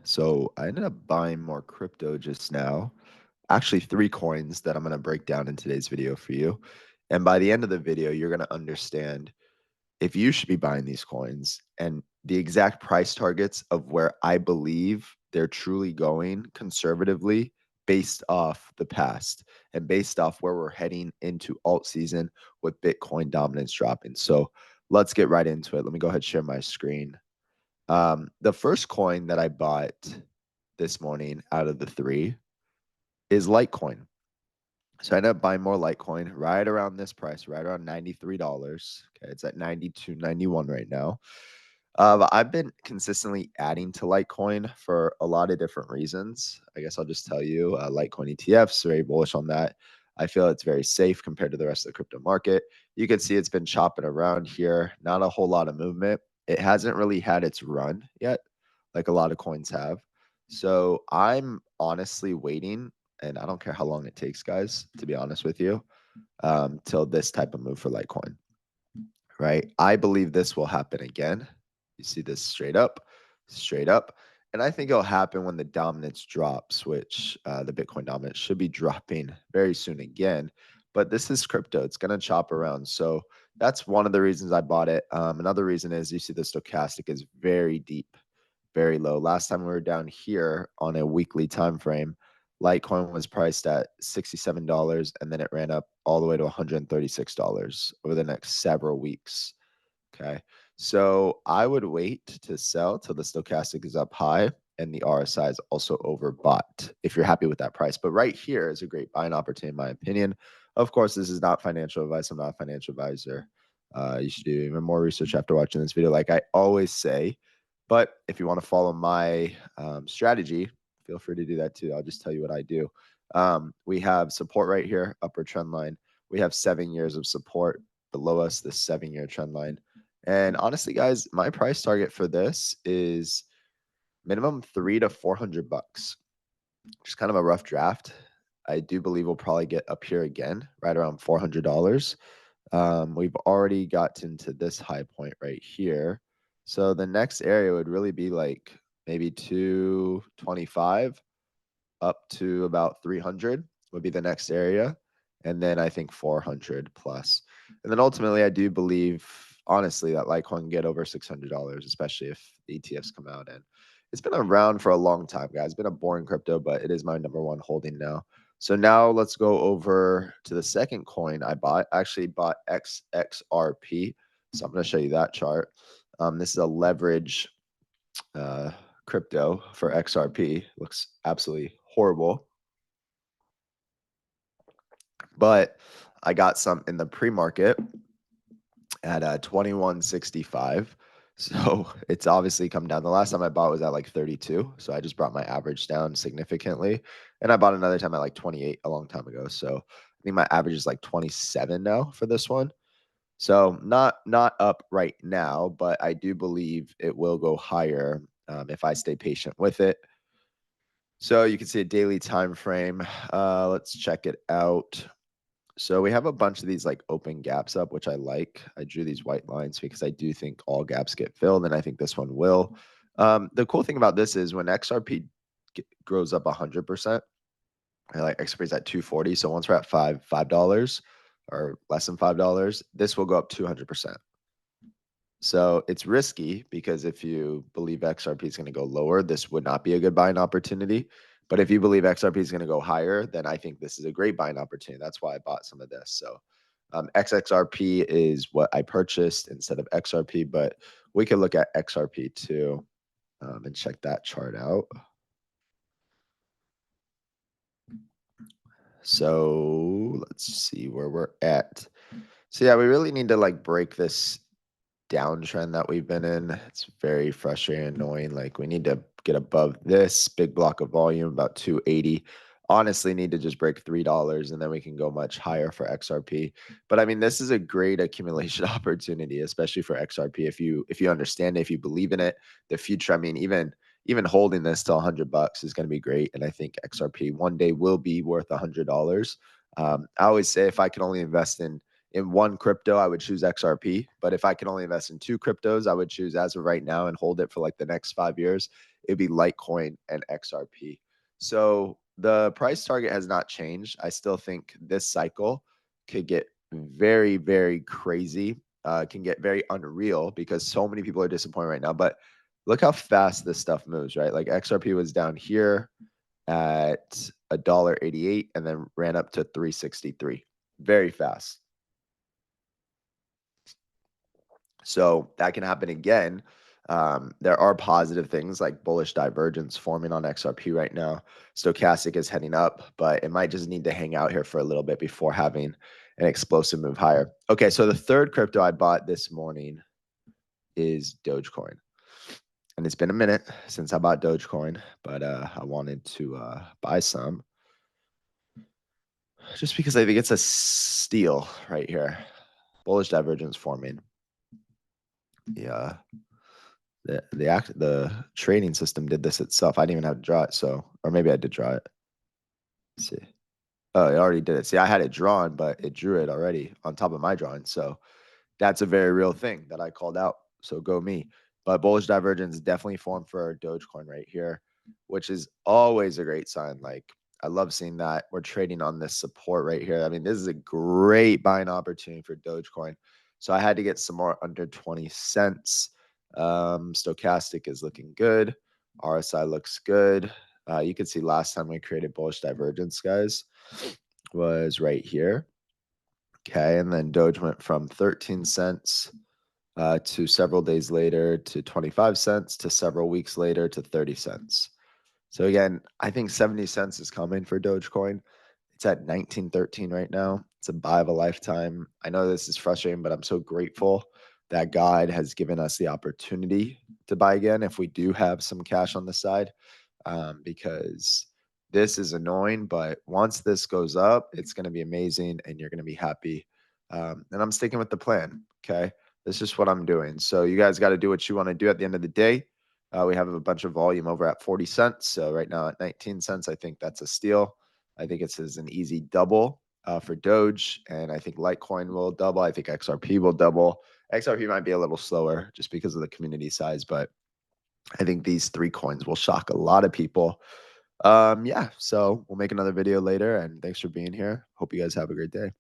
So I ended up buying more crypto just now. Actually, three coins that I'm going to break down in today's video for you. And by the end of the video, you're going to understand if you should be buying these coins and the exact price targets of where I believe they're truly going conservatively based off the past and based off where we're heading into alt season with Bitcoin dominance dropping. So let's get right into it. Let me go ahead and share my screen. The first coin that I bought this morning out of the three is Litecoin. So I ended up buying more Litecoin right around this price, right around $93. Okay, it's at 92.91 right now. I've been consistently adding to Litecoin for a lot of different reasons. I guess I'll just tell you, Litecoin ETFs, very bullish on that. I feel it's very safe compared to the rest of the crypto market. You can see it's been chopping around here, not a whole lot of movement. It hasn't really had its run yet, like a lot of coins have. So I'm honestly waiting, and I don't care how long it takes, guys, to be honest with you, till this type of move for Litecoin, right? I believe this will happen again. You see this straight up, straight up. And I think it'll happen when the dominance drops, which the Bitcoin dominance should be dropping very soon again. But this is crypto. It's going to chop around. So that's one of the reasons I bought it. Another reason is you see the stochastic is very deep, very low. Last time we were down here on a weekly time frame, Litecoin was priced at $67 and then it ran up all the way to $136 over the next several weeks. Okay. So I would wait to sell till the stochastic is up high and the RSI is also overbought if you're happy with that price. But right here is a great buying opportunity, in my opinion. Of course, this is not financial advice. I'm not a financial advisor. You should do even more research after watching this video, like I always say. But if you want to follow my strategy, feel free to do that too. I'll just tell you what I do. We have support right here, upper trend line. We have 7 years of support below us, the 7-year trend line. And honestly, guys, my price target for this is minimum $300 to $400, just kind of a rough draft. I do believe we'll probably get up here again, right around $400. We've already gotten to this high point right here. So the next area would really be like maybe 225 up to about 300 would be the next area. And then I think 400 plus. And then ultimately, I do believe, honestly, that Litecoin can get over $600, especially if the ETFs come out. And it's been around for a long time, guys. It's been a boring crypto, but it is my number one holding now. So now let's go over to the second coin I bought. I actually bought XXRP. So I'm going to show you that chart. This is a leverage crypto for XRP. Looks absolutely horrible. But I got some in the pre-market at 2165. So it's obviously come down. The last time I bought was at like 32. So I just brought my average down significantly. And I bought another time at like 28 a long time ago. So I think my average is like 27 now for this one. So not up right now, but I do believe it will go higher if I stay patient with it. So you can see a daily time frame. Let's check it out. So we have a bunch of these like open gaps up, which I like. I drew these white lines because I do think all gaps get filled, and I think this one will. The cool thing about this is when XRP grows up 100%, like XRP is at 240. So once we're at $5 or less than $5, this will go up 200%. So it's risky because if you believe XRP is going to go lower, this would not be a good buying opportunity. But if you believe XRP is going to go higher, then I think this is a great buying opportunity. That's why I bought some of this. So XXRP is what I purchased instead of XRP, but we could look at XRP too and check that chart out. So let's see where we're at. So yeah, we really need to like break this downtrend that we've been in. It's very frustrating, annoying. Like we need to get above this big block of volume, about 280. Honestly, need to just break $3 and then we can go much higher for XRP. But I mean, this is a great accumulation opportunity, especially for XRP. If you understand it, if you believe in it, the future. I mean, even holding this to $100 is going to be great. And I think XRP one day will be worth $100. I always say if I can only invest in in one crypto, I would choose XRP. But if I can only invest in two cryptos, I would choose as of right now and hold it for like the next 5 years. It'd be Litecoin and XRP. So the price target has not changed. I still think this cycle could get very, very crazy. Can get very unreal because so many people are disappointed right now. But look how fast this stuff moves, right? Like XRP was down here at $1.88 and then ran up to 363. Very fast. So that can happen again. There are positive things like bullish divergence forming on XRP right now. Stochastic is heading up, but it might just need to hang out here for a little bit before having an explosive move higher. Okay, so the third crypto I bought this morning is Dogecoin. And it's been a minute since I bought Dogecoin, but I wanted to buy some just because I think it's a steal right here. Bullish divergence forming. Yeah. The trading system did this itself. I didn't even have to draw it, so or maybe I did draw it. Let's see. Oh, it already did it. See, I had it drawn, but it drew it already on top of my drawing. So that's a very real thing that I called out. So go me. But bullish divergence definitely formed for Dogecoin right here, which is always a great sign. Like I love seeing that we're trading on this support right here. I mean, this is a great buying opportunity for Dogecoin. So I had to get some more under 20 cents. Stochastic is looking good. RSI looks good. You can see last time we created bullish divergence, guys, was right here. Okay, and then Doge went from 13 cents to several days later to 25 cents to several weeks later to 30 cents. So again, I think 70 cents is coming for Dogecoin. It's at 1913 right now. It's a buy of a lifetime. I know this is frustrating, but I'm so grateful that God has given us the opportunity to buy again if we do have some cash on the side, because this is annoying. But once this goes up, it's going to be amazing and you're going to be happy. And I'm sticking with the plan. Okay. This is what I'm doing. So you guys got to do what you want to do at the end of the day. We have a bunch of volume over at 40 cents. So right now at 19 cents, I think that's a steal. I think it's an easy double for Doge, and I think Litecoin will double. I think XRP will double. XRP might be a little slower just because of the community size, but I think these three coins will shock a lot of people. Yeah, so we'll make another video later, and thanks for being here. Hope you guys have a great day.